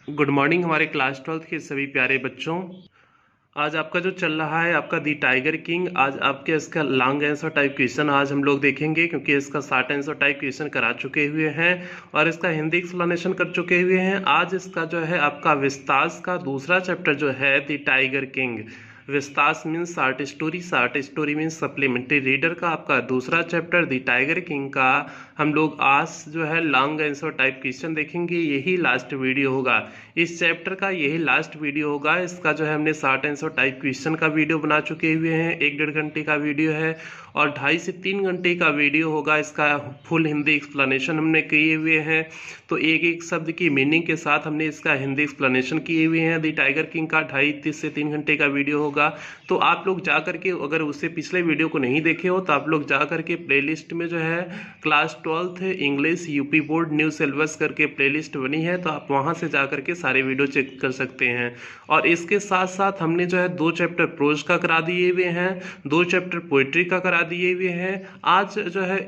Good morning हमारे class 12th के सभी प्यारे बच्चों। आज आपका जो चल रहा है आपका दी टाइगर किंग, आज आपके इसका लॉन्ग आंसर टाइप क्वेश्चन आज हम लोग देखेंगे, क्योंकि इसका शॉर्ट आंसर टाइप क्वेश्चन करा चुके हुए हैं और इसका हिंदी एक्सप्लेनेशन कर चुके हुए हैं। आज इसका जो है आपका विस्तास का दूसरा चैप्टर जो है the Tiger King, Vistas means short story means supplementary reader का आपका दूसरा चैप्टर दी टाइगर किंग का हम लोग आज जो है लॉन्ग आंसर टाइप क्वेश्चन देखेंगे। यही लास्ट वीडियो होगा इस चैप्टर का, यही लास्ट वीडियो होगा इसका। जो है हमने शॉर्ट आंसर टाइप क्वेश्चन का वीडियो बना चुके हुए हैं, 1-1.5 घंटे का वीडियो है और 2.5 से 3 घंटे का वीडियो होगा। इसका फुल हिंदी एक्सप्लेनेशन हमने किए हुए हैं, तो एक एक शब्द की मीनिंग के साथ हमने इसका हिंदी एक्सप्लेनेशन किए हुए हैं। दी टाइगर किंग का 2.5 से 3 घंटे का वीडियो होगा। तो आप लोग जा करके, अगर उससे पिछले वीडियो को नहीं देखे हो तो आप लोग जा करके प्लेलिस्ट में जो है class 12th English UP board new syllabus करके प्लेलिस्ट बनी है, तो आप वहां से जा करके सारे वीडियो चेक कर सकते हैं। और इसके साथ साथ हमने जो है 2 चैप्टर प्रोज का करा दिए हुए हैं, 2 चैप्टर पोइट्री का करा दिए हुए हैं। आज जो है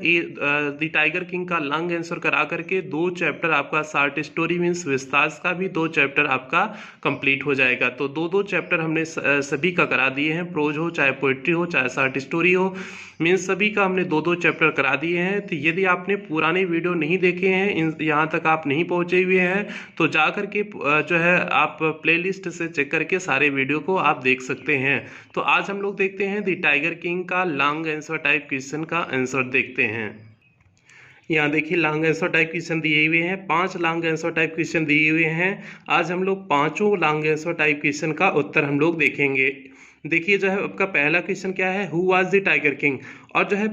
दी टाइगर किंग का लॉन्ग आंसर करा करके 2 चैप्टर आपका शॉर्ट स्टोरी मीन्स विस्तास का भी 2 चैप्टर आपका कंप्लीट हो जाएगा। तो 2-2 चैप्टर हमने सभी का करा दिए हैं, प्रोज हो चाहे पोइट्री हो चाहे शॉर्ट स्टोरी हो, मीन्स सभी का हमने 2-2 चैप्टर करा दिए हैं। तो यदि आपने पुराने वीडियो नहीं देखे हैं, यहाँ तक आप नहीं पहुंचे हुए हैं, तो जा करके जो है आप प्लेलिस्ट से चेक करके सारे वीडियो को आप देख सकते हैं। तो आज हम लोग देखते हैं दी टाइगर किंग का लॉन्ग आंसर टाइप क्वेश्चन का आंसर देखते हैं। यहाँ देखिए लॉन्ग आंसर टाइप क्वेश्चन दिए हुए हैं, 5 लॉन्ग आंसर टाइप क्वेश्चन दिए हुए हैं। आज हम लोग 5 लॉन्ग आंसर टाइप क्वेश्चन का उत्तर हम लोग देखेंगे। देखिए जो है आपका पहला क्वेश्चन क्या है, who was the tiger king. और जो है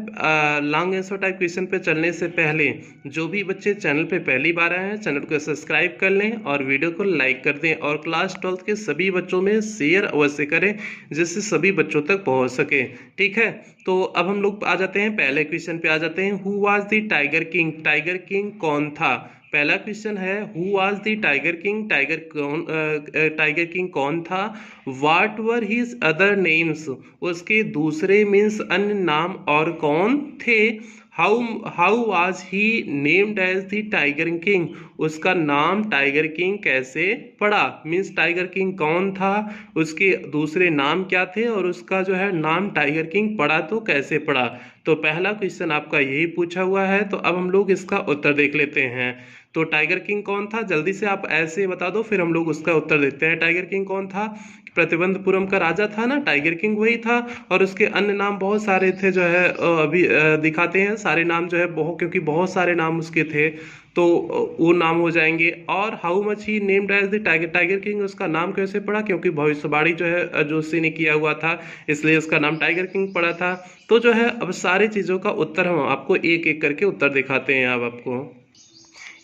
लॉन्ग आंसर टाइप क्वेश्चन पे चलने से पहले जो भी बच्चे चैनल पे पहली बार आए हैं, चैनल को सब्सक्राइब कर लें और वीडियो को लाइक कर दें और क्लास 12th के सभी बच्चों में शेयर अवश्य करें, जिससे सभी बच्चों तक पहुंच सके। ठीक है, तो अब हम लोग आ जाते हैं पहले क्वेश्चन पे आ जाते हैं। Who was the tiger king, tiger king कौन था। पहला क्वेश्चन है who was the tiger king, tiger king कौन था। What were his other names, उसके दूसरे मीन्स अन्य नाम और कौन थे। How was he named as the tiger king, उसका नाम टाइगर किंग कैसे पड़ा, मीन्स टाइगर किंग कौन था, उसके दूसरे नाम क्या थे और उसका जो है नाम टाइगर किंग पड़ा तो कैसे पड़ा। तो पहला क्वेश्चन आपका यही पूछा हुआ है। तो अब हम लोग इसका उत्तर देख लेते हैं। तो टाइगर किंग कौन था, जल्दी से आप ऐसे बता दो, फिर हम लोग उसका उत्तर देते हैं। टाइगर किंग कौन था, प्रतिबंधपुरम का राजा था ना, टाइगर किंग वही था। और उसके अन्य नाम बहुत सारे थे, जो है अभी दिखाते हैं सारे नाम जो है बहुत, क्योंकि बहुत सारे नाम उसके थे, तो वो नाम हो जाएंगे। और how much he named as the tiger, tiger king उसका नाम कैसे पड़ा, क्योंकि भविष्यवाणी जो है जोशी ने किया हुआ था, इसलिए उसका नाम टाइगर किंग पड़ा था। तो जो है अब सारी चीज़ों का उत्तर हम आपको एक एक करके उत्तर दिखाते हैं। अब आपको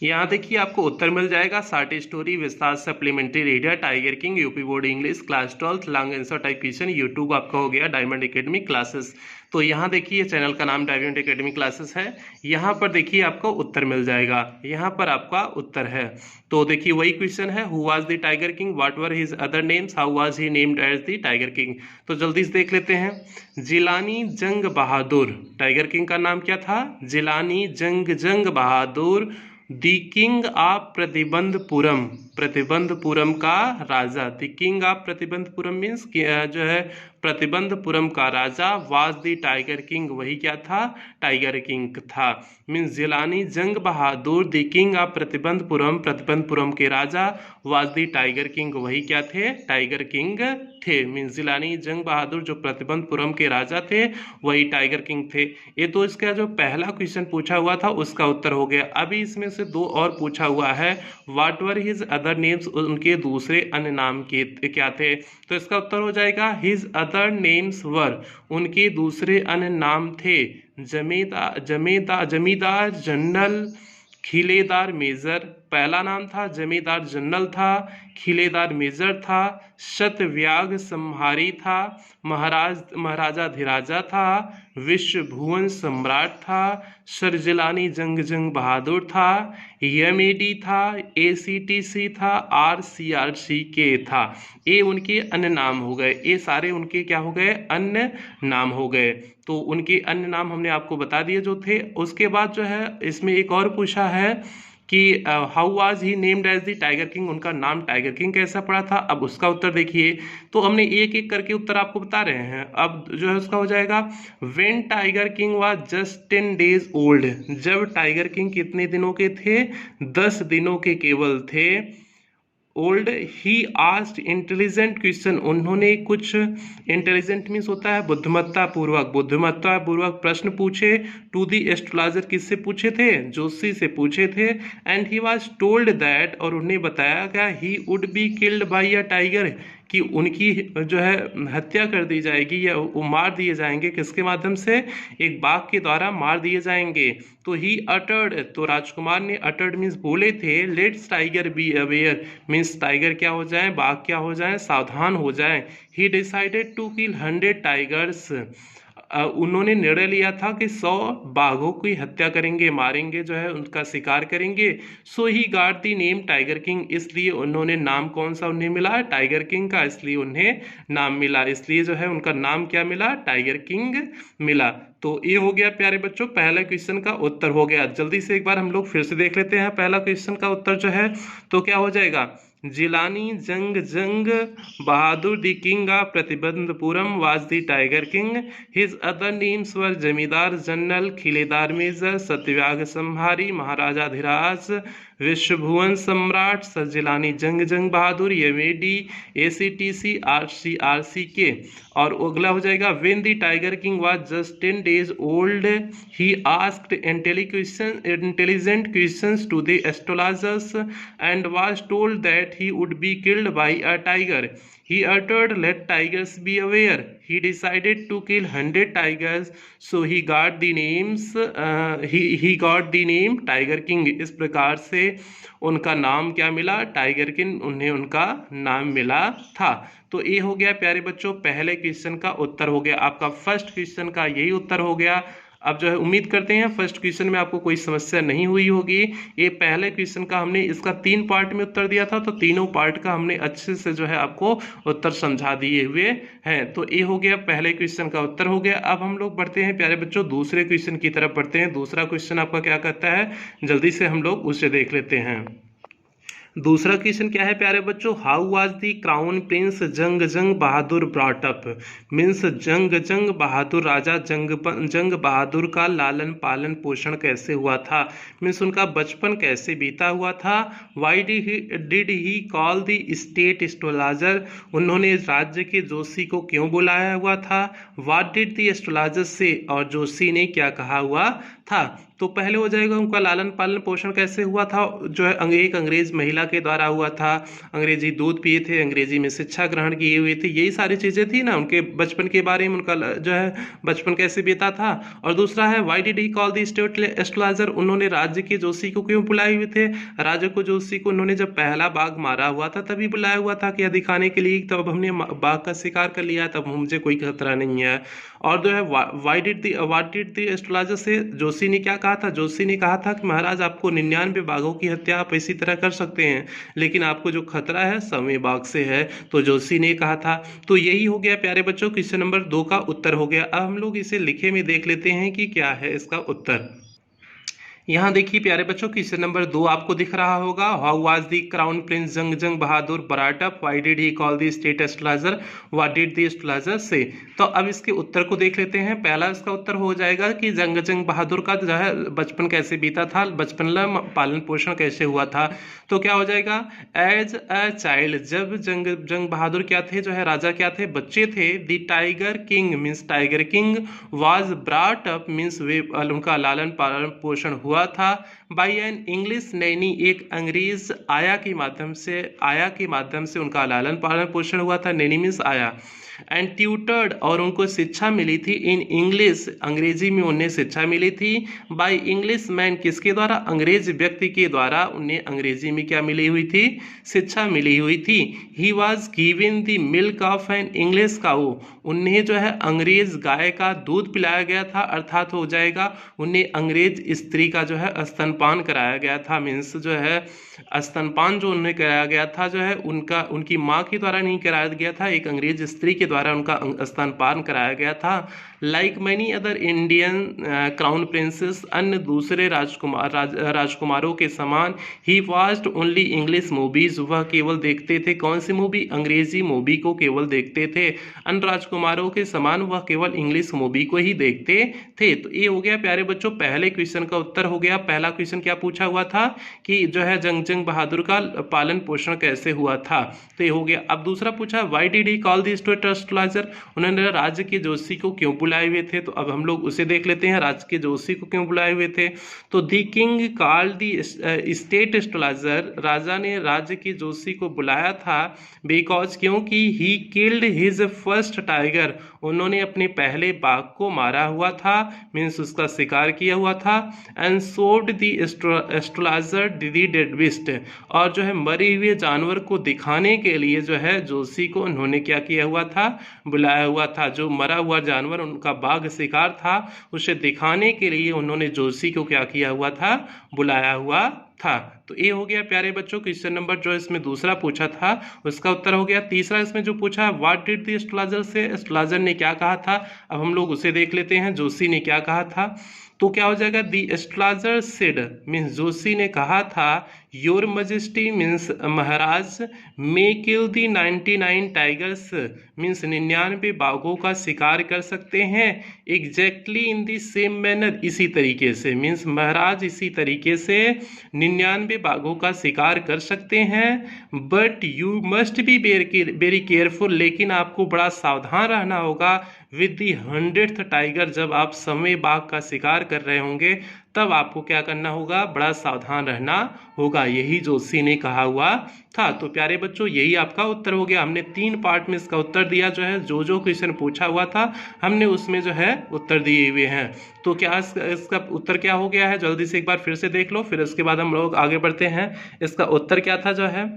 यहाँ देखिए आपको उत्तर मिल जाएगा। शॉर्ट स्टोरी विस्तार supplementary reader tiger king UP board English class 12th long answer type question YouTube आपका हो गया डायमंड एकेडमी क्लासेस। तो यहाँ देखिए चैनल का नाम डायमंड एकेडमी क्लासेस है। यहाँ पर देखिए आपको उत्तर मिल जाएगा, यहाँ पर आपका उत्तर है। तो देखिए वही क्वेश्चन है, who was the tiger king, what were his other names, how was he named as the tiger king. तो जल्दी से देख लेते हैं। जिलानी जंग बहादुर, टाइगर किंग का नाम क्या था, जिलानी जंग बहादुर। दी किंग ऑफ प्रतिबंधपुरम, प्रतिबंधपुरम का राजा। दी किंग ऑफ प्रतिबंधपुरम मीन्स जो है प्रतिबंधपुरम का राजा। वाज दी टाइगर किंग, वही क्या था, टाइगर किंग था। Means Jilani Jung Bahadur the king of Pratibandapuram, Pratibandapuram के राजा। वाज दी टाइगर किंग, वही क्या थे, टाइगर किंग थे। मीन्स जिलानी जंग बहादुर जो प्रतिबंधपुरम के राजा थे वही टाइगर किंग थे। ये तो इसका जो पहला क्वेश्चन पूछा हुआ था उसका उत्तर हो गया। अभी इसमें से 2 और पूछा हुआ है, what were his other names, उनके दूसरे अन्य नाम के क्या थे। तो इसका उत्तर हो जाएगा हिज अदर नेम्स वर, उनके दूसरे अन्य नाम थे जमींदार जनरल, खिलेदार मेजर। पहला नाम था जमींदार जनरल था, खिलेदार मेजर था, शतव्याग संहारी था, महाराजा धीराजा था, विश्व भुवन सम्राट था, शरजिलानी जंग बहादुर था, यमेडी था, एसीटीसी था, आरसीआरसी के था। ये उनके अन्य नाम हो गए, ये सारे उनके क्या हो गए, अन्य नाम हो गए। तो उनके अन्य नाम हमने आपको बता दिए जो थे। उसके बाद जो है इसमें एक और पूछा है, कि how was he named as the tiger king, उनका नाम टाइगर किंग कैसा पड़ा था। अब उसका उत्तर देखिए, तो हमने एक एक करके उत्तर आपको बता रहे हैं। अब जो है उसका हो जाएगा when tiger king was just 10 days old, जब टाइगर किंग कितने दिनों के थे, 10 दिनों के केवल थे। Old he asked intelligent question, उन्होंने कुछ, इंटेलिजेंट मीन्स होता है बुद्धिमत्ता पूर्वक प्रश्न पूछे। टू दी एस्ट्रोलॉजर, किससे पूछे थे, जोशी से पूछे थे। And he was told that, और उन्हें बताया गया he would be killed by a tiger, कि उनकी जो है हत्या कर दी जाएगी या वो मार दिए जाएंगे, किसके माध्यम से, एक बाघ के द्वारा मार दिए जाएंगे। तो ही अटर्ड, तो राजकुमार ने, अटर्ड मीन्स बोले थे, let's tiger be aware means tiger क्या हो जाए, बाघ क्या हो जाए, सावधान हो जाए। He decided to kill 100 tigers, उन्होंने निर्णय लिया था कि 100 बाघों की हत्या करेंगे, मारेंगे, जो है उनका शिकार करेंगे। So he got the name Tiger King, इसलिए उन्होंने नाम कौन सा उन्हें मिला, टाइगर किंग का, इसलिए उन्हें नाम मिला, इसलिए जो है उनका नाम क्या मिला, टाइगर किंग मिला। तो ये हो गया प्यारे बच्चों, पहला क्वेश्चन का उत्तर हो गया। जल्दी से एक बार हम लोग फिर से देख लेते हैं पहला क्वेश्चन का उत्तर जो है, तो क्या हो जाएगा, Jilani Jung Bahadur the king of Pratibandapuram was the tiger King. His other names were zamindar general, खिलेदार major, सत्यव्याग संहारी, महाराजाधिराज, विश्वभुवन सम्राट, सर जिलानी जंग बहादुर, यमेडी, ACTC, RCRCK। और अगला हो जाएगा when the tiger king was just 10 days old he asked intelligent questions to the astrologers and was told that he would be killed by a tiger. He uttered, let tigers be aware. He decided to kill 100 tigers, so he got the name Tiger King. इस प्रकार से उनका नाम क्या मिला, tiger king, उन्हें उनका नाम मिला था। तो ये हो गया प्यारे बच्चों पहले क्वेश्चन का उत्तर हो गया, आपका फर्स्ट क्वेश्चन का यही उत्तर हो गया। अब जो है उम्मीद करते हैं फर्स्ट क्वेश्चन में आपको कोई समस्या नहीं हुई होगी। ये पहले क्वेश्चन का हमने इसका 3 पार्ट में उत्तर दिया था, तो तीनों पार्ट का हमने अच्छे से जो है आपको उत्तर समझा दिए हुए हैं। तो ये हो गया पहले क्वेश्चन का उत्तर हो गया। अब हम लोग बढ़ते हैं प्यारे बच्चों दूसरे क्वेश्चन की तरफ बढ़ते हैं। दूसरा क्वेश्चन आपका क्या कहता है, जल्दी से हम लोग उसे देख लेते हैं। दूसरा क्वेश्चन क्या है प्यारे बच्चों, how was the crown prince Jung Bahadur brought up, means जंग बहादुर, राजा जंग बहादुर का लालन पालन पोषण कैसे हुआ था, मीन्स उनका बचपन कैसे बीता हुआ था। Why did he call the state astrologer, उन्होंने राज्य के जोशी को क्यों बुलाया हुआ था। व्हाट डिड द एस्ट्रोलॉजर से, और जोशी ने क्या कहा हुआ था। तो पहले हो जाएगा उनका लालन पालन पोषण कैसे हुआ था, जो है एक अंग्रेज महिला के द्वारा हुआ था, अंग्रेजी दूध पिए थे, अंग्रेजी में शिक्षा ग्रहण किए हुए थे, यही सारी चीजें थी ना उनके बचपन के बारे में, उनका जो है बचपन कैसे बीता था। और दूसरा है why did he call the state astrologer, उन्होंने राज्य के जोशी को क्यों बुलाए हुए थे। राजा को जोशी को उन्होंने जब पहला बाघ मारा हुआ था तभी बुलाया हुआ था कि दिखाने के लिए, तब हमने बाघ का शिकार कर लिया, तब मुझे कोई खतरा नहीं है। और जो है व्हाट डिड द एस्ट्रोलॉजर से, जोशी ने क्या कहा था, जोशी ने कहा था कि महाराज आपको 99 बाघों की हत्या आप इसी तरह कर सकते हैं, लेकिन आपको जो खतरा है 100वें बाघ से है, तो जोशी ने कहा था। तो यही हो गया प्यारे बच्चों क्वेश्चन नंबर 2 का उत्तर हो गया। अब हम लोग इसे लिखे में देख लेते हैं कि क्या है इसका उत्तर। यहाँ देखिए प्यारे बच्चों क्वेश्चन नंबर 2 आपको दिख रहा होगा, how was the crown prince Jung Bahadur brought up, why did he call the state astrologer, what did the astrologer say. तो अब इसके उत्तर को देख लेते हैं। पहला इसका उत्तर हो जाएगा कि जंग बहादुर का जो है बचपन कैसे बीता था, बचपन पालन पोषण कैसे हुआ था। तो क्या हो जाएगा, एज अ चाइल्ड, जब जंग बहादुर क्या थे, जो है राजा क्या थे, बच्चे थे। The tiger King means Tiger king, was brought up means वे उनका लालन पालन पोषण हुआ था बाय एन इंग्लिश नैनी, एक अंग्रेज आया के माध्यम से उनका लालन पालन पोषण हुआ था। नैनी मीन्स आया। एंड ट्यूटर्ड, और उनको शिक्षा मिली थी इन इंग्लिश, अंग्रेजी में उन्हें शिक्षा मिली थी। बाय इंग्लिश मैन, किसके द्वारा, अंग्रेज व्यक्ति के द्वारा उन्हें अंग्रेजी में क्या मिली हुई थी, शिक्षा मिली हुई थी। He was given the milk of an English cow, उन्हें जो है अंग्रेज गाय का दूध पिलाया गया था, अर्थात हो जाएगा उन्हें अंग्रेज स्त्री का जो है स्तनपान कराया गया था। मीन्स जो है स्तनपान जो उन्हें कराया गया था, जो है उनकी माँ के द्वारा नहीं कराया गया था, एक अंग्रेज स्त्री के द्वारा उनका स्तनपान कराया गया था। Like many other Indian crown princess, अन्य दूसरे राजकुमारों के समान, ही वॉच्ड ओनली इंग्लिश मूवीज, वह केवल देखते थे कौन सी मूवी? अंग्रेजी मूवी को केवल देखते थे। अन्य राजकुमारों के समान वह केवल इंग्लिश मूवी को ही देखते थे। तो ये हो गया प्यारे बच्चों पहले क्वेश्चन का उत्तर हो गया। पहला क्वेश्चन क्या पूछा हुआ था कि जो है जंग बहादुर का पालन पोषण कैसे हुआ था, तो ये हो गया। अब दूसरा पूछा why did he call the state astrologer, उन्होंने राज्य के ज्योतिषी को क्यों बुलाए हुए थे, तो अब हम लोग उसे देख लेते हैं राज्य के ज्योतिषी को क्यों बुलाए हुए थे। तो the king called the state astrologer, राजा ने राज्य के ज्योतिषी को बुलाया था बिकॉज क्योंकि he killed his first tiger, उन्होंने अपने पहले बाघ को मारा हुआ था, मीन्स उसका शिकार किया हुआ था। एंड सोड the astrologer the dead beast, और जो है मरे हुए जानवर को दिखाने के लिए जो है जोशी को उन्होंने क्या किया हुआ था, बुलाया हुआ था। जो मरा हुआ जानवर उनका बाघ शिकार था उसे दिखाने के लिए उन्होंने जोशी को क्या किया हुआ था, बुलाया हुआ था। तो ये हो गया प्यारे बच्चों क्वेश्चन नंबर जो इसमें दूसरा पूछा था उसका उत्तर हो गया। तीसरा इसमें जो पूछा व्हाट डिड द एस्ट्रोलॉजर से, एस्ट्रोलॉजर ने क्या कहा था, अब हम लोग उसे देख लेते हैं जोशी ने क्या कहा था। तो क्या हो जाएगा the astrologer said, means Joshi ने कहा था your majesty means Maharaj may kill the 99 tigers, means 99 बाघों का शिकार कर सकते हैं। Exactly in the same manner, इसी तरीके से, मीन्स महाराज इसी तरीके से 99 बाघों का शिकार कर सकते हैं। But you must be very careful, लेकिन आपको बड़ा सावधान रहना होगा विद दी 100th टाइगर, जब आप 100वें बाघ का शिकार कर रहे होंगे तब आपको क्या करना होगा, बड़ा सावधान रहना होगा। यही जोशी ने कहा हुआ था। तो प्यारे बच्चों यही आपका उत्तर हो गया। हमने 3 पार्ट में इसका उत्तर दिया, जो है जो क्वेश्चन पूछा हुआ था हमने उसमें जो है उत्तर दिए हुए हैं। तो क्या इसका उत्तर क्या हो गया है, जल्दी से एक बार फिर से देख लो, फिर उसके बाद हम लोग आगे बढ़ते हैं। इसका उत्तर क्या था जो है,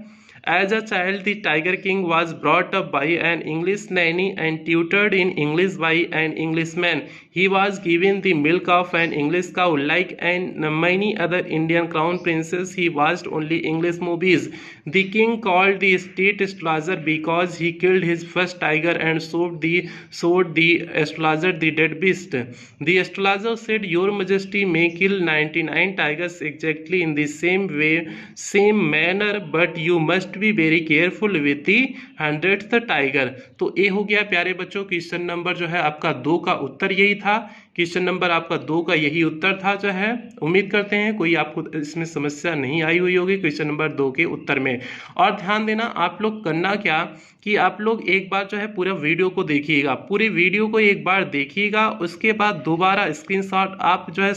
As a child, the Tiger King was brought up by an English nanny and tutored in English by an Englishman. He was given the milk of an English cow. Like many other Indian crown princes, he watched only English movies. The king called the state astrologer because he killed his first tiger and showed the astrologer the dead beast. The astrologer said, "Your Majesty may kill 99 tigers exactly in the same way, same manner, but you must be very careful with the 100th tiger. तो ये हो गया प्यारे बच्चों question number जो है आपका 2 का उत्तर यही था। क्वेश्चन नंबर आपका 2 का यही उत्तर था जो है। उम्मीद करते हैं कोई आपको इसमें समस्या नहीं आई हुई होगी क्वेश्चन नंबर 2 के उत्तर में। और ध्यान देना आप लोग करना क्या कि आप लोग एक बार जो है पूरा वीडियो को देखिएगा, पूरे वीडियो को एक बार देखिएगा, उसके बाद दोबारा स्क्रीनशॉट, आप जो है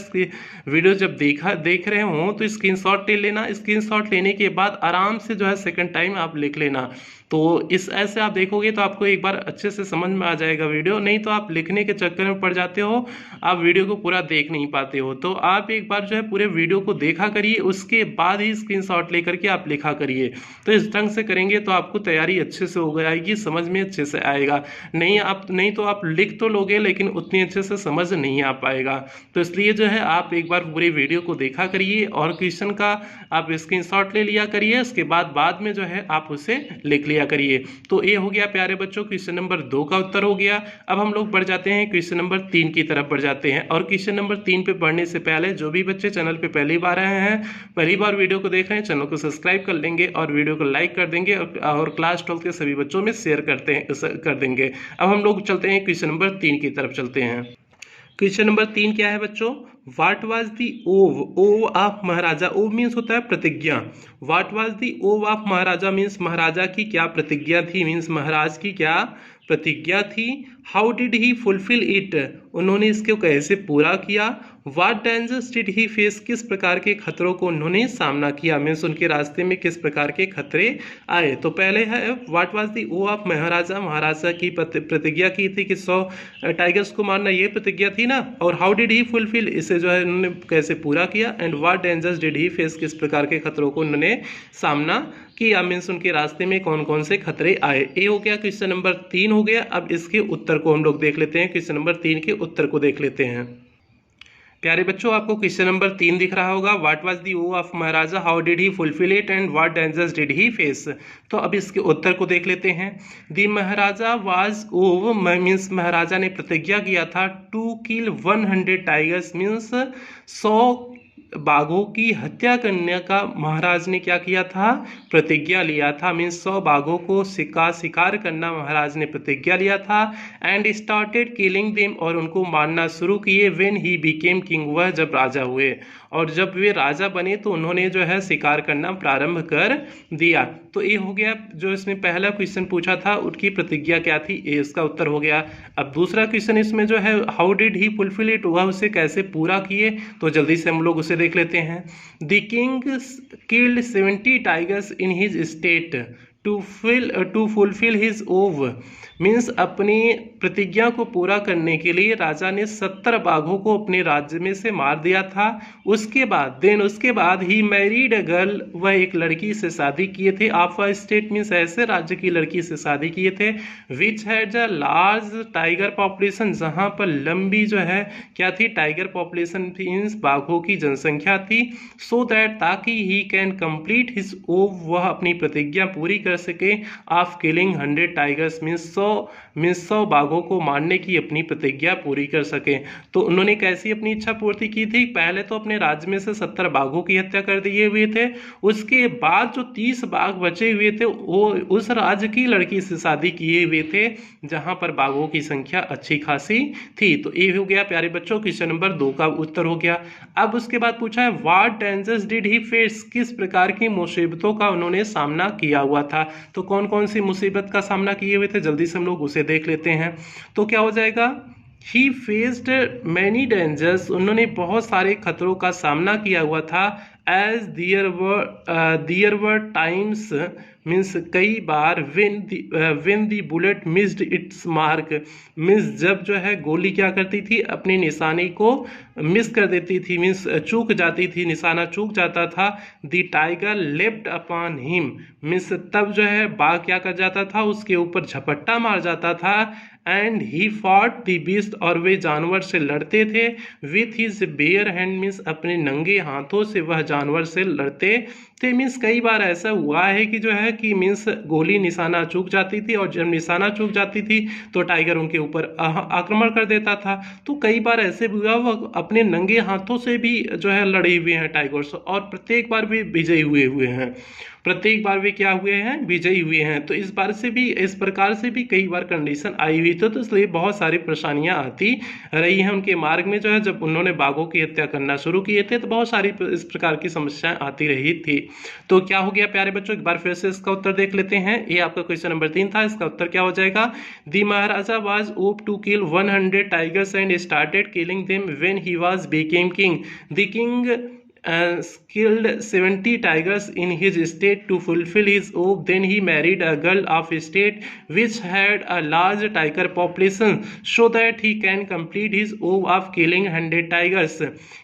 वीडियो जब देख रहे हो तो स्क्रीनशॉट ले लेना। स्क्रीनशॉट लेने के बाद आराम से जो है सेकंड टाइम आप लिख लेना। तो इस ऐसे आप देखोगे तो आपको एक बार अच्छे से समझ में आ जाएगा वीडियो, नहीं तो आप लिखने के चक्कर में पड़ जाते हो, आप वीडियो को पूरा देख नहीं पाते हो। तो आप एक बार जो है पूरे वीडियो को देखा करिए, उसके बाद ही स्क्रीनशॉट लेकर के आप लिखा करिए। तो इस ढंग से करेंगे तो आपको तैयारी अच्छे से हो जाएगी, समझ में अच्छे से आएगा। नहीं तो आप लिख तो लोगे लेकिन उतनी अच्छे से समझ नहीं आ पाएगा। तो इसलिए जो है आप एक बार पूरे वीडियो को देखा करिए और क्वेश्चन का आप स्क्रीनशॉट ले लिया करिए, उसके बाद में जो है आप उसे लिख लिया करिए। तो ये हो गया प्यारे बच्चों क्वेश्चन नंबर 2 का उत्तर हो गया। अब हम लोग बढ़ जाते हैं क्वेश्चन नंबर 3 की तरफ बढ़ जाते हैं। और क्वेश्चन नंबर 3 पे बढ़ने से पहले जो भी बच्चे चैनल पे पहली बार आए हैं, पहली बार वीडियो को देख रहे हैं, चैनल को सब्सक्राइब कर लेंगे और वीडियो को लाइक कर देंगे और क्लास 12 के सभी बच्चों में शेयर कर देंगे। अब हम लोग चलते हैं क्वेश्चन नंबर 3 की तरफ चलते हैं। क्वेश्चन नंबर 3 क्या है बच्चों, व्हाट वाज दी ओव ऑफ महाराजा। ओव मीन्स होता है प्रतिज्ञा। व्हाट वाज दी ओव ऑफ महाराजा मीन्स महाराजा की क्या प्रतिज्ञा थी, मीन्स महाराज की क्या प्रतिज्ञा थी। How did he fulfil it, उन्होंने इसको कैसे पूरा किया। What dangers did he face, किस प्रकार के खतरों को उन्होंने सामना किया, मीन्स उनके रास्ते में किस प्रकार के खतरे आए। तो पहले है what was the oath of Maharaja, Maharaja की प्रतिज्ञा की थी कि 100 टाइगर्स को मारना, ये प्रतिज्ञा थी ना। और हाउ डिड ही फुलफिल, इसे जो है उन्होंने कैसे पूरा किया। And what dangers did he face, किस प्रकार के खतरों को उन्होंने सामना किया, मीन्स उनके रास्ते में कौन कौन से खतरे आए। ये हो गया क्वेश्चन नंबर 3 हो गया। अब इसके उत्तर को हम लोग देख लेते हैं, क्वेश्चन नंबर 3 के उत्तर को देख लेते हैं। प्यारे बच्चों, आपको क्वेश्चन नंबर 3 दिख रहा होगा। What was the oath of Maharaja, how did he fulfil it and what dangers did he face. तो अब इसके उत्तर को देख लेते हैं। The Maharaja was oath means Maharaja ने प्रतिज्ञा किया था टू किल 100 टाइगर्स मीन्स 100 बाघों की हत्या करने का महाराज ने क्या किया था, प्रतिज्ञा लिया था। मीन्स 100 बाघों को शिकार करना महाराज ने प्रतिज्ञा लिया था। एंड स्टार्टेड किलिंग देम, और उनको मारना शुरू किए। व्हेन ही बिकेम किंग, वह जब राजा हुए, और जब वे राजा बने तो उन्होंने जो है शिकार करना प्रारंभ कर दिया। तो ये हो गया जो इसमें पहला क्वेश्चन पूछा था, उनकी प्रतिज्ञा क्या थी, ये इसका उत्तर हो गया। अब दूसरा क्वेश्चन इसमें जो है how did he fulfil it, वह उसे कैसे पूरा किए, तो जल्दी से हम लोग उसे देख लेते हैं। The king killed 70 tigers in his state to fulfil his vow. Means अपनी प्रतिज्ञा को पूरा करने के लिए राजा ने 70 बाघों को अपने राज्य में से मार दिया था। उसके बाद ही मैरिड अ गर्ल, वह एक लड़की से शादी किए थे। ऑफ अ स्टेट मीन्स ऐसे राज्य की लड़की से शादी किए थे। Which had a large tiger population, जहाँ पर लंबी जो है क्या थी, टाइगर पॉपुलेशन मीन्स बाघों की जनसंख्या थी। सो दैट, ताकि ही कैन कंप्लीट हिज ओव, वह अपनी प्रतिज्ञा पूरी कर सके। ऑफ किलिंग 100 टाइगर्स मीन्स 100 बाघों को मारने की अपनी प्रतिज्ञा पूरी कर सके। तो उन्होंने कैसी अपनी इच्छा पूर्ति की थी, पहले तो अपने राज्य में से 70 बाघों की हत्या कर दिए हुए थे। उसके बाद जो 30 बाघ बचे हुए थे वो उस राज्य की लड़की से शादी किए हुए थे जहां पर बाघों की संख्या अच्छी खासी थी। तो ये हो गया प्यारे बच्चों क्वेश्चन नंबर 2 का उत्तर हो गया। अब उसके बाद पूछा है what dangers did he face, किस प्रकार की मुसीबतों का उन्होंने सामना किया हुआ था। तो कौन कौन सी मुसीबत का सामना किए हुए थे, जल्दी से हम लोग उसे देख लेते हैं। तो क्या हो जाएगा, ही फेस्ड मैनी डेंजर्स, उन्होंने बहुत सारे खतरों का सामना किया हुआ था। As there were times means कई बार when the bullet missed its mark, means जब जो है गोली क्या करती थी, अपनी निशानी को मिस कर देती थी, मीन्स चूक जाती थी, निशाना चूक जाता था। The tiger left upon him, means तब जो है बाघ क्या कर जाता था, उसके ऊपर झपट्टा मार जाता था। And he fought the beast, और वे जानवर से लड़ते थे। With his bare hand, means अपने नंगे हाथों से वह जानवर से लड़ते थे। मीन्स कई बार ऐसा हुआ है कि जो है कि मीन्स गोली निशाना चूक जाती थी, और जब निशाना चूक जाती थी तो टाइगर उनके ऊपर आक्रमण कर देता था। तो कई बार ऐसे भी हुआ, वह अपने नंगे हाथों से भी जो है लड़े हुए हैं टाइगर्स, और प्रत्येक बार भी विजयी हुए हैं, प्रत्येक बार वे क्या हुए हैं, विजयी हुए हैं। तो इस प्रकार से भी कई बार कंडीशन आई हुई थी। तो इसलिए बहुत सारी परेशानियां आती रही हैं उनके मार्ग में, जो है जब उन्होंने बाघों की हत्या करना शुरू किए थे तो बहुत सारी इस प्रकार की समस्याएं आती रही थी। तो क्या हो गया प्यारे बच्चों, एक बार फिर से इसका उत्तर देख लेते हैं। ये आपका क्वेश्चन नंबर 3 था, इसका उत्तर क्या हो जाएगा, the Maharaja was out to kill 100 tigers and started killing them when he was became king. The king killed 70 tigers in his state to fulfill his oath. Then he married a girl of state which had a large tiger population, so that he can complete his oath of killing 100 tigers.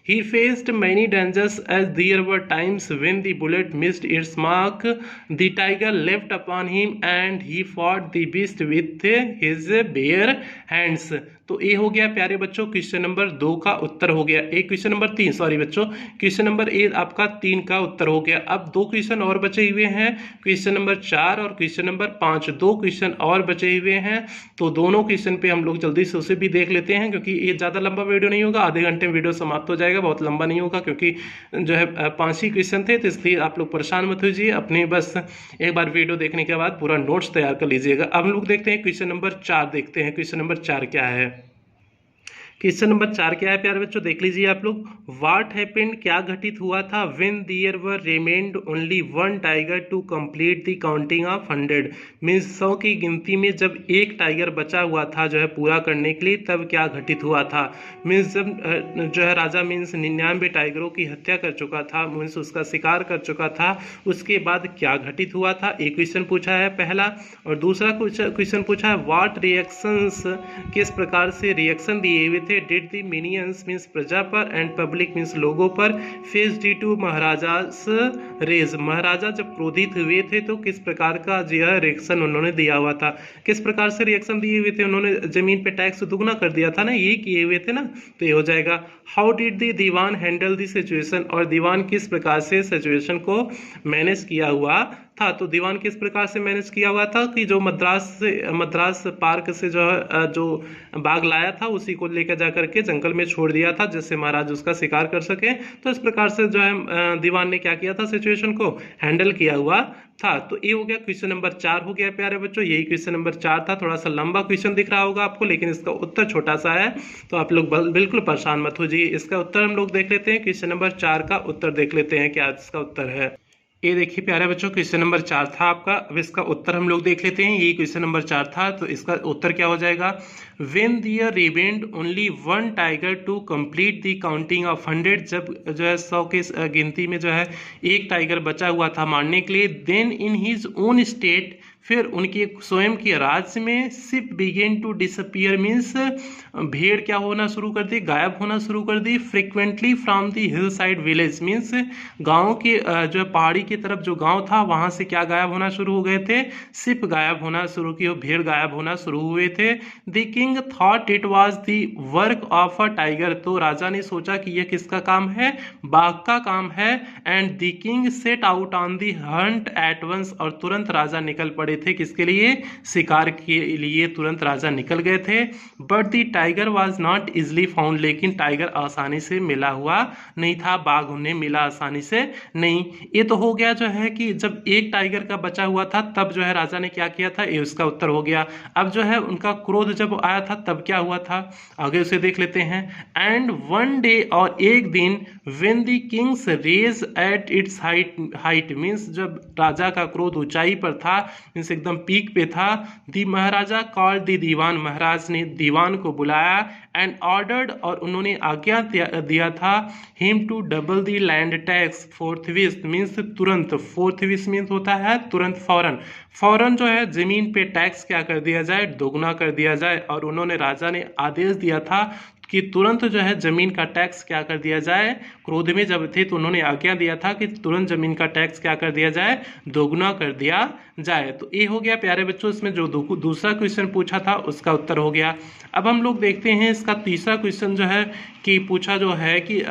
He faced many dangers, as there were times when the bullet missed its mark, the tiger leapt upon him, and he fought the beast with his bare hands. तो ये हो गया प्यारे बच्चों question number 2 का उत्तर हो गया। एक क्वेश्चन नंबर 3 सॉरी बच्चों, क्वेश्चन नंबर 1 आपका 3 का उत्तर हो गया। अब 2 क्वेश्चन और बचे हुए हैं, क्वेश्चन नंबर 4 और क्वेश्चन नंबर 5, 2 क्वेश्चन और बचे हुए हैं। तो दोनों क्वेश्चन पे हम लोग जल्दी से उसे भी देख लेते हैं, क्योंकि ये ज़्यादा लंबा वीडियो नहीं होगा, आधे घंटे में वीडियो समाप्त हो जाएगा, बहुत लंबा नहीं होगा, क्योंकि जो है 5 ही क्वेश्चन थे। तो इसलिए आप लोग परेशान मत होइए, अपने बस एक बार वीडियो देखने के बाद पूरा नोट्स तैयार कर लीजिएगा। अब हम लोग देखते हैं क्वेश्चन नंबर 4, देखते हैं क्वेश्चन नंबर 4 क्या है। क्वेश्चन नंबर 4 क्या है प्यारे बच्चों, देख लीजिए आप लोग। व्हाट हैपेंड, क्या घटित हुआ था, when there were remained only 1 tiger to complete the counting of 100, means 100 की गिनती में जब एक टाइगर बचा हुआ था जो है पूरा करने के लिए, तब क्या घटित हुआ था। मीन्स जब जो है राजा मीन्स 99 टाइगरों की हत्या कर चुका था, मीन्स उसका शिकार कर चुका था, उसके बाद क्या घटित हुआ था, एक क्वेश्चन पूछा है पहला। और दूसरा क्वेश्चन पूछा है व्हाट रिएक्शंस, किस प्रकार से रिएक्शन दिए हुए थे थे। डिड द मिनियंस मीन्स प्रजा पर एंड पब्लिक मीन्स लोगों पर फेस डी टू महाराजास रेज, महाराजा जब क्रोधित हुए थे तो किस प्रकार का जो है रिएक्शन उन्होंने दिया हुआ था, किस प्रकार से रिएक्शन दिए हुए थे, उन्होंने जमीन पे टैक्स दुगना कर दिया था ना, ये किए हुए थे ना, तो ये हो जाएगा how did the Dewan handle the situation, और दीवान किस प्रकार से सिचुएशन को मैनेज किया हुआ था। तो दीवान किस प्रकार से मैनेज किया हुआ था कि जो मद्रास पार्क से जो बाघ लाया था उसी को लेकर जाकर के जंगल में छोड़ दिया था जिससे महाराज उसका शिकार कर सके। तो इस प्रकार से जो है दीवान ने क्या किया था, सिचुएशन को हैंडल किया हुआ था। तो ये हो गया क्वेश्चन नंबर 4 हो गया प्यारे बच्चों, यही क्वेश्चन नंबर 4 था। थोड़ा सा लंबा क्वेश्चन दिख रहा होगा आपको, लेकिन इसका उत्तर छोटा सा है, तो आप लोग बिल्कुल परेशान मत हो जाइए। इसका उत्तर हम लोग देख लेते हैं, क्वेश्चन नंबर 4 का उत्तर देख लेते हैं क्या इसका उत्तर है। ये देखिए प्यारे बच्चों, क्वेश्चन नंबर 4 था आपका, अब इसका उत्तर हम लोग देख लेते हैं। यही क्वेश्चन नंबर 4 था, तो इसका उत्तर क्या हो जाएगा, when there remained only one tiger to complete the counting of 100, जब जो है 100 के गिनती में जो है एक टाइगर बचा हुआ था मारने के लिए, then in his own state, फिर उनके स्वयं के राज्य में sheep began to disappear means भेड़ क्या होना शुरू कर दी, गायब होना शुरू कर दी, frequently from the hill side village means गाँव के जो पहाड़ी की तरफ जो गांव था वहां से क्या गायब होना शुरू हो गए थे, शिप गायब होना शुरू की, भेड़ गायब होना शुरू हुए थे। The king thought it was the work of a tiger, तो राजा ने सोचा कि यह किसका काम है, बाघ का काम है। And the king set out on the hunt at once, और तुरंत राजा निकल पड़े थे, किसके लिए, शिकार के लिए तुरंत राजा निकल गए थे। But the tiger was not easily found, लेकिन टाइगर आसानी से मिला हुआ नहीं था, बाघ उन्हें मिला आसानी से नहीं। ये तो हो गया जो है कि जब एक टाइगर का बचा हुआ था तब जो है राजा ने क्या किया था, ये उसका उत्तर हो गया। अब जो है उनका क्रोध जब आया था तब क्या हुआ था, आगे उसे देख लेते हैं। एंड वन डे, और एक दिन, when the king's rage at its height means जब राजा का क्रोध ऊंचाई पर था, मीन्स एकदम पीक पे था, दी महाराजा कॉल्ड दी दीवान, महाराज ने दीवान को बुलाया, एंड ऑर्डर्ड, और उन्होंने आज्ञा दिया था, him to double the land tax forthwith means तुरंत, फोर्थविथ मीन्स होता है तुरंत, फौरन, फौरन जो है जमीन पे टैक्स क्या कर दिया जाए, दोगुना कर दिया जाए। और उन्होंने राजा ने आदेश दिया था कि तुरंत जो है जमीन का टैक्स क्या कर दिया जाए, क्रोध में जब थे तो उन्होंने आज्ञा दिया था कि तुरंत जमीन का टैक्स क्या कर दिया जाए, दोगुना कर दिया जाए। तो ये हो गया प्यारे बच्चों, इसमें जो दूसरा क्वेश्चन पूछा था उसका उत्तर हो गया। अब हम लोग देखते हैं इसका तीसरा क्वेश्चन जो है कि पूछा जो है कि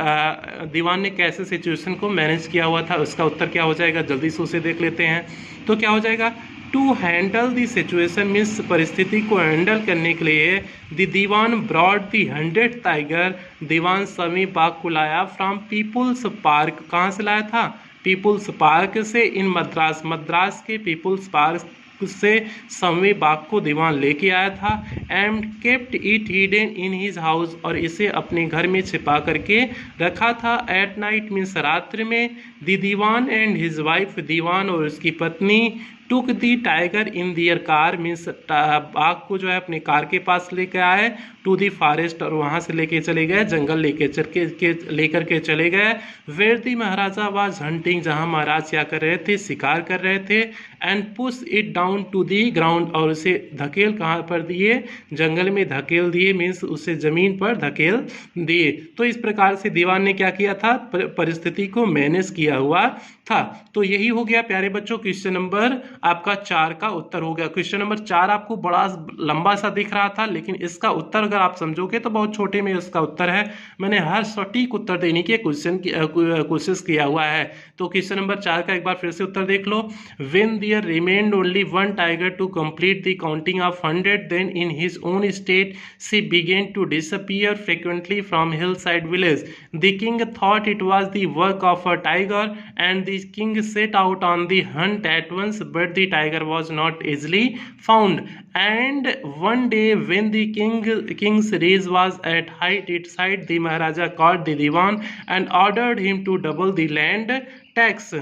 दीवान ने कैसे सिचुएशन को मैनेज किया हुआ था, उसका उत्तर क्या हो जाएगा, जल्दी से उसे देख लेते हैं। तो क्या हो जाएगा, to handle the situation means परिस्थिति को हैंडल करने के लिए the dewan brought the 100 tiger, दीवान सभी बाघ को लाया फ्रॉम पीपुल्स पार्क, कहाँ से लाया था, पीपुल्स पार्क से, इन मद्रास, मद्रास के पीपुल्स पार्क से सवे बाघ को दीवान लेके आया था। And kept it hidden in his house, और इसे अपने घर में छिपा करके रखा था। एट नाइट मीन्स रात्रि में, the dewan and his wife, दीवान और उसकी पत्नी, took the tiger in their car means बाघ को जो है अपने कार के पास लेकर आए, टू दी फॉरेस्ट, और वहां से लेके चले गए जंगल, लेकर के चले गए। Where the Maharaja was hunting, जहां महाराज क्या कर रहे थे, शिकार कर रहे थे। And push it down to the ground, और उसे धकेल कहाँ पर दिए, जंगल में धकेल दिए मीन्स उसे जमीन पर धकेल दिए। तो इस प्रकार से दीवान ने क्या किया था, परिस्थिति को मैनेज किया हुआ था। तो यही हो गया प्यारे बच्चों क्वेश्चन नंबर आपका 4 का उत्तर हो गया। क्वेश्चन नंबर 4 आपको बड़ा लंबा सा दिख रहा था, लेकिन इसका उत्तर अगर आप समझोगे तो बहुत छोटे में इसका उत्तर है। मैंने हर सटीक उत्तर देने की कोशिश किया हुआ है। तो क्वेश्चन नंबर 4 का एक बार फिर से उत्तर देख लो। When there remained only one tiger to complete the counting of 100, then in his own state she began to disappear frequently from hill side village. The king thought it was the work of a tiger and the king set out on the hunt at once, but the tiger was not easily found. And one day when the king's race was at height its height, the Maharaja called the Diwan and ordered him to double the land tax.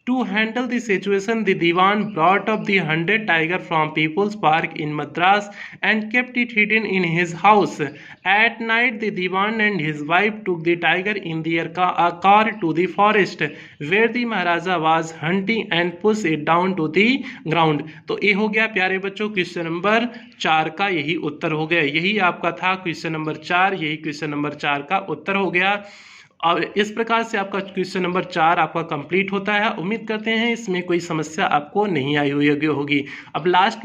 To handle the situation, the Diwan brought up the 100 tiger from People's Park in Madras and kept it hidden in his house. At night, the Diwan and his wife took the tiger in their car to the forest, where the Maharaja was hunting and pushed it down to the ground. तो ये हो गया प्यारे बच्चों question number 4 का यही उत्तर हो गया। यही आपका था क्वेश्चन नंबर 4, यही क्वेश्चन नंबर 4 का उत्तर हो गया। और इस प्रकार से आपका क्वेश्चन नंबर 4 आपका कंप्लीट होता है। उम्मीद करते हैं इसमें कोई समस्या आपको नहीं आई हुई होगी। अब लास्ट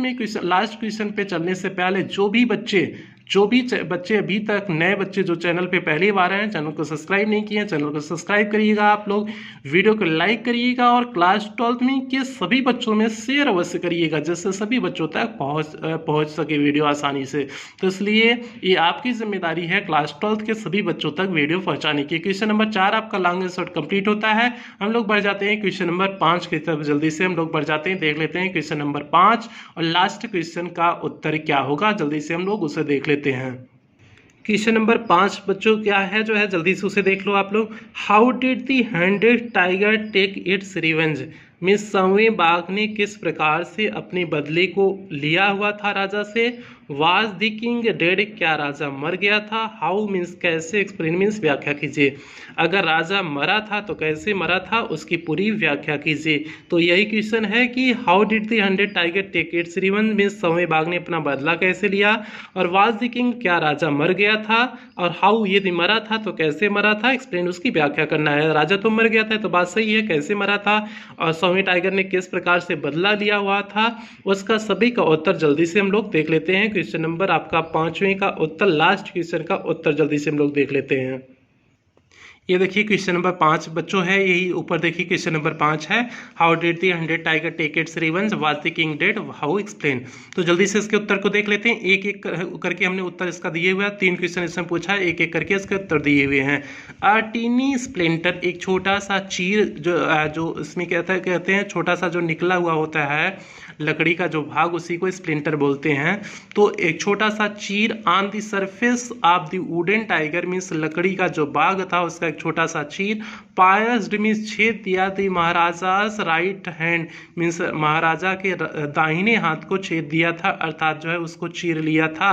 क्वेश्चन पे चलने से पहले जो भी बच्चे अभी तक नए बच्चे जो चैनल पे पहली बार आए हैं, चैनल को सब्सक्राइब नहीं किए हैं, चैनल को सब्सक्राइब करिएगा। आप लोग वीडियो को लाइक करिएगा और क्लास 12th में के सभी बच्चों में शेयर अवश्य करिएगा, जिससे सभी बच्चों तक पहुंच सके वीडियो आसानी से। तो इसलिए ये आपकी जिम्मेदारी है क्लास 12th के सभी बच्चों तक वीडियो पहुंचाने की। क्वेश्चन नंबर 4 आपका लॉन्ग आंसर कंप्लीट होता है। हम लोग बढ़ जाते हैं क्वेश्चन नंबर 5 की तरफ। जल्दी से हम लोग बढ़ जाते हैं, देख लेते हैं क्वेश्चन नंबर 5 और लास्ट क्वेश्चन का उत्तर क्या होगा। जल्दी से हम लोग उसे देख लेते हैं। क्वेश्चन नंबर 5 बच्चों क्या है जो है, जल्दी से उसे देख लो आप लोग। How did the 100 tiger take its revenge? Means 100वें बाघ ने किस प्रकार से अपने बदले को लिया हुआ था राजा से। Was the king dead? क्या राजा मर गया था। हाउ मीन्स कैसे, एक्सप्लेन मीन्स व्याख्या कीजिए। अगर राजा मरा था तो कैसे मरा था, उसकी पूरी व्याख्या कीजिए। तो यही क्वेश्चन है कि how did the 100 tiger take its revenge? Means 100वें बाघ ने अपना बदला कैसे लिया। और वाज द किंग? क्या राजा मर गया था। और हाउ, यदि मरा था तो कैसे मरा था, एक्सप्लेन उसकी व्याख्या करना है। राजा तो मर गया था तो बात सही है, कैसे मरा था और 100वें टाइगर ने किस प्रकार से बदला लिया हुआ था, उसका सभी का उत्तर जल्दी से हम लोग देख लेते हैं। क्वेश्चन नंबर आपका 5वें का उत्तर, लास्ट क्वेश्चन का उत्तर जल्दी से हम लोग देख लेते हैं। ये देखिए क्वेश्चन नंबर 5 बच्चों है, यही ऊपर देखिए क्वेश्चन नंबर 5 है। How did the 100 tiger take its revenge? Was the king dead? How, explain. तो जल्दी से इसके उत्तर को देख लेते हैं। एक एक करके हमने उत्तर इसका दिए हुए हैं। 3 क्वेश्चन इसमें पूछा है, एक एक करके इसके उत्तर दिए हुए हैं। अ टीनी स्प्लिंटर, एक छोटा सा चीर जो इसमें कहते हैं छोटा सा जो निकला हुआ होता है लकड़ी का जो भाग, उसी को स्प्लिंटर बोलते हैं। तो एक छोटा सा चीर on the surface of the wooden tiger means लकड़ी का जो बाग था उसका एक छोटा सा चीर। पायस्ड मीन्स छेद दिया। द महाराजास राइट हैंड मीन्स महाराजा के दाहिने हाथ को छेद दिया था, अर्थात जो है उसको चीर लिया था।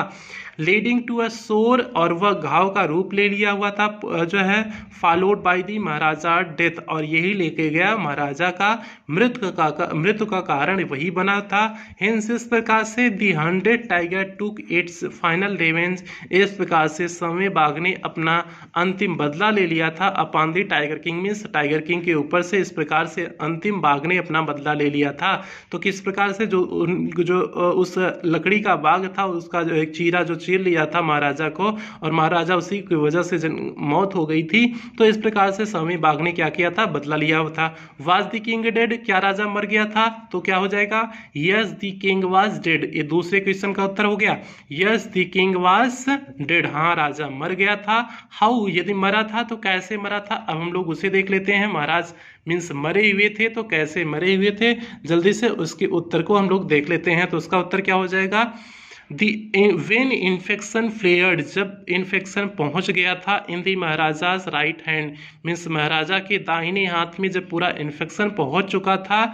लीडिंग टू अ सोर, और वह घाव का रूप ले लिया हुआ था जो है। Followed by the Maharaja death, और यही लेके गया महाराजा का मृत्यु का कारण वही बना था। हेंस, इस प्रकार से दी 100 tiger took its final revenge, इस प्रकार से 100वें बाघ ने अपना अंतिम बदला ले लिया था upon the Tiger King means Tiger king के ऊपर से। इस प्रकार से अंतिम बाघ ने अपना बदला ले लिया था। तो किस प्रकार से जो उस लकड़ी का बाग था उसका जो एक चीरा जो चीर लिया था महाराजा को, और महाराजा उसी की वजह से मौत हो गई थी। तो इस प्रकार से 100वें बाघ ने क्या किया था, बदला लिया हुआ था। Was the king dead? क्या राजा मर गया था। तो क्या हो जाएगा, yes the king was dead. ये दूसरे क्वेश्चन का उत्तर हो गया, yes the king was dead, हाँ राजा मर गया था। हाउ, यदि मरा था तो कैसे मरा था, अब हम लोग उसे देख लेते हैं। महाराज मीन्स मरे हुए थे, तो कैसे मरे हुए थे, जल्दी से उसके उत्तर को हम लोग देख लेते हैं। तो उसका उत्तर क्या हो जाएगा, वेन इन्फेक्शन फ्लेयर्ड, जब इन्फेक्शन पहुंच गया था इन दी महाराजाज राइट हैंड मीन्स महाराजा के दाहिने हाथ में जब पूरा इन्फेक्शन पहुंच चुका था।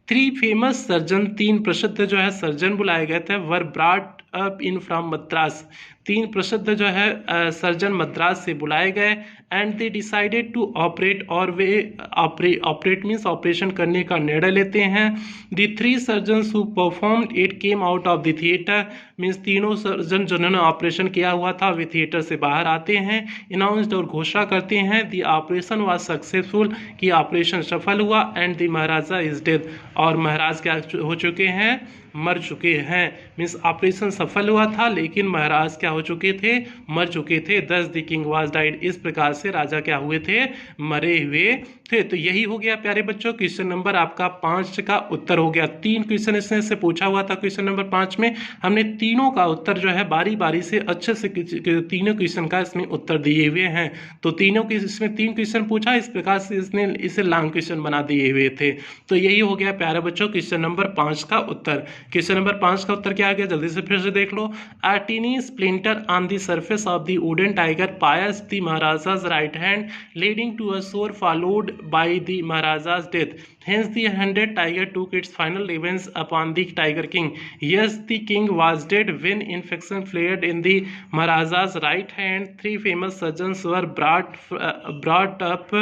3 फेमस सर्जन, 3 प्रसिद्ध जो है सर्जन बुलाए गए थे। Were brought up in from Madras, 3 प्रसिद्ध जो है सर्जन मद्रास से बुलाए गए। And they decided to operate, और वे ऑपरेट मीन्स ऑपरेशन करने का निर्णय लेते हैं। The 3 surgeon who performed it came out of the theatre means तीनों सर्जन जिन्होंने ऑपरेशन किया हुआ था वे थिएटर से बाहर आते हैं। अनाउंस्ड, और घोषणा करते हैं द ऑपरेशन वाज सक्सेसफुल, कि ऑपरेशन सफल हुआ। And the Maharaja is dead, और महाराज क्या हो चुके हैं, मर चुके हैं। मीन्स ऑपरेशन सफल हुआ था लेकिन महाराज क्या हो चुके थे, मर चुके थे। दस द किंग वाज डाइड, इस प्रकार से राजा क्या हुए थे, मरे हुए थे। तो यही हो गया प्यारे बच्चों क्वेश्चन नंबर आपका 5 का उत्तर हो गया। 3 क्वेश्चन इसमें से पूछा हुआ था क्वेश्चन नंबर 5 में, हमने तीनों का उत्तर जो है बारी बारी से अच्छे से तीनों क्वेश्चन का इसमें उत्तर दिए हुए हैं। तो तीनों के इसमें 3 क्वेश्चन पूछा, इस प्रकार से इसने इसे लॉन्ग क्वेश्चन बना दिए हुए थे। तो यही हो गया प्यारे बच्चों क्वेश्चन नंबर 5 का उत्तर। क्वेश्चन नंबर 5 का उत्तर क्या आ गया, जल्दी से फिर से देख लो। A tiny splinter pointer on the surface of the wooden tiger pierced the Maharaja's right hand, leading to a sore followed by the Maharaja's death. Hence, the 100 tiger took its final revenge upon the Tiger King. Yes, the king was dead when infection flared in the Maharaja's right hand. 3 famous surgeons were brought up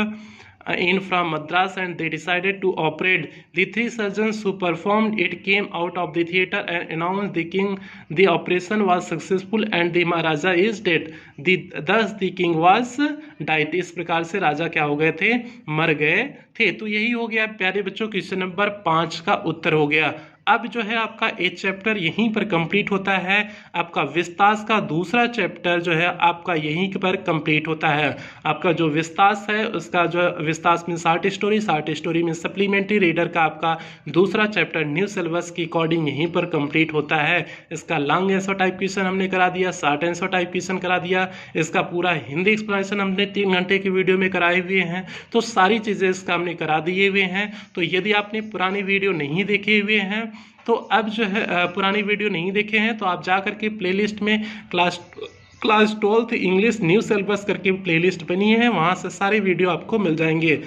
in from Madras, and they decided to operate. The 3 surgeons who performed it came out of the theatre and announced the king the operation was successful and the Maharaja is dead. Thus the king was died. इस प्रकार से राजा क्या हो गए थे, मर गए थे। तो यही हो गया प्यारे बच्चों, क्वेश्चन नंबर 5 का उत्तर हो गया। अब जो है आपका ए चैप्टर यहीं पर कंप्लीट होता है। आपका विस्तास का दूसरा चैप्टर जो है आपका यहीं पर कंप्लीट होता है। आपका जो विस्तास है उसका जो विस्तास में शॉर्ट स्टोरी में सप्लीमेंट्री रीडर का आपका दूसरा चैप्टर न्यू सिलेबस की अकॉर्डिंग यहीं पर कंप्लीट होता है। इसका लॉन्ग आंसर टाइप क्वेश्चन हमने करा दिया, शॉर्ट आंसर टाइप क्वेश्चन करा दिया, इसका पूरा हिंदी एक्सप्लेनेशन हमने 3 घंटे की वीडियो में कराए हुए हैं। तो सारी चीज़ें इसका हमने करा दिए हुए हैं। तो यदि आपने पुरानी वीडियो नहीं देखे हुए हैं तो अब जो है पुरानी वीडियो नहीं देखे हैं तो आप जा करके प्लेलिस्ट में class 12th English new syllabus करके प्लेलिस्ट बनी है, वहाँ से सारे वीडियो आपको मिल जाएंगे।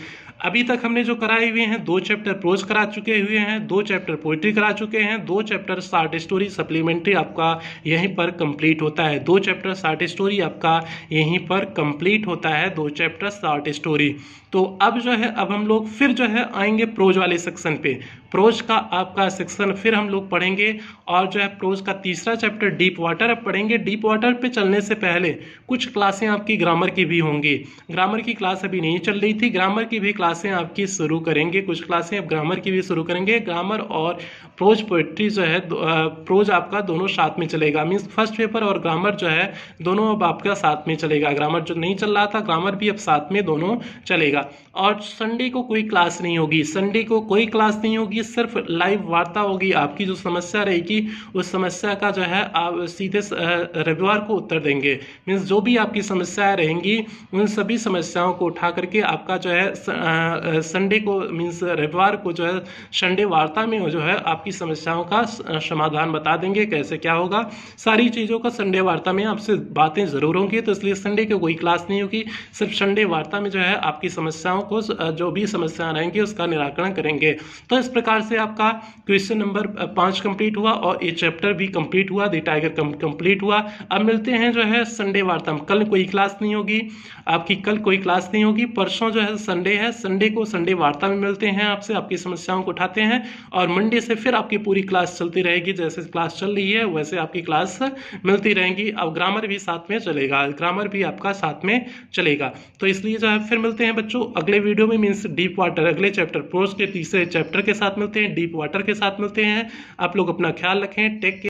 अभी तक हमने जो कराए हुए हैं 2 चैप्टर प्रोज करा चुके हुए हैं, 2 चैप्टर पोइट्री करा चुके हैं, 2 चैप्टर शॉर्ट स्टोरी सप्लीमेंट्री आपका यहीं पर कंप्लीट होता है। 2 चैप्टर शॉर्ट स्टोरी आपका यहीं पर कंप्लीट होता है, 2 चैप्टर शॉर्ट स्टोरी। तो अब जो है अब हम लोग फिर जो है आएंगे प्रोज वाले सेक्शन पे। प्रोज का आपका सेक्शन फिर हम लोग पढ़ेंगे और जो है प्रोज का तीसरा चैप्टर डीप वाटर अब पढ़ेंगे। डीप वाटर पे चलने से पहले कुछ क्लासें आपकी ग्रामर की भी होंगी। ग्रामर की क्लास अभी नहीं चल रही थी, ग्रामर की भी क्लासें आपकी शुरू करेंगे। कुछ क्लासें अब ग्रामर की भी शुरू करेंगे। ग्रामर और प्रोज पोइट्री जो है प्रोज आपका दोनों साथ में चलेगा, मीन्स फर्स्ट पेपर और ग्रामर जो है दोनों अब आपका साथ में चलेगा। ग्रामर जो नहीं चल रहा था ग्रामर भी अब साथ में दोनों चलेगा। और संडे को कोई क्लास नहीं होगी, संडे को कोई क्लास नहीं होगी, सिर्फ लाइव वार्ता होगी। आपकी जो समस्या रहेगी उस समस्या का जो है आप सीधे रविवार को उत्तर देंगे। मीन्स जो भी आपकी समस्याएं रहेंगी उन सभी समस्याओं को उठा करके आपका जो है संडे को मीन्स रविवार को जो है संडे वार्ता में जो है आपकी समस्याओं का समाधान बता देंगे, कैसे क्या होगा। सारी चीज़ों का संडे वार्ता में आपसे बातें ज़रूर होंगी, तो इसलिए संडे की कोई क्लास नहीं होगी, सिर्फ संडे वार्ता में जो है आपकी समस्याओं को जो भी समस्याएं रहेंगी उसका निराकरण करेंगे। तो इस प्रकार से आपका क्वेश्चन नंबर 5 कंप्लीट हुआ और ये चैप्टर भी कंप्लीट हुआ, द टाइगर कंप्लीट हुआ। अब मिलते हैं जो है संडे वार्ता में। कल कोई क्लास नहीं होगी आपकी, कल कोई क्लास नहीं होगी। परसों जो है संडे है, संडे को संडे वार्ता में मिलते हैं, आपसे आपकी समस्याओं को उठाते हैं और मंडे से फिर आपकी पूरी क्लास चलती रहेगी। जैसे क्लास चल रही है वैसे आपकी क्लास मिलती रहेंगी। अब ग्रामर भी साथ में चलेगा, ग्रामर भी आपका साथ में चलेगा। तो इसलिए जो है फिर मिलते हैं बच्चों अगले वीडियो में, मीन्स डीप वाटर अगले चैप्टर प्रोज के तीसरे चैप्टर के साथ मिलते हैं, डीप वाटर के साथ मिलते हैं। आप लोग अपना ख्याल रखें, टेक केयर।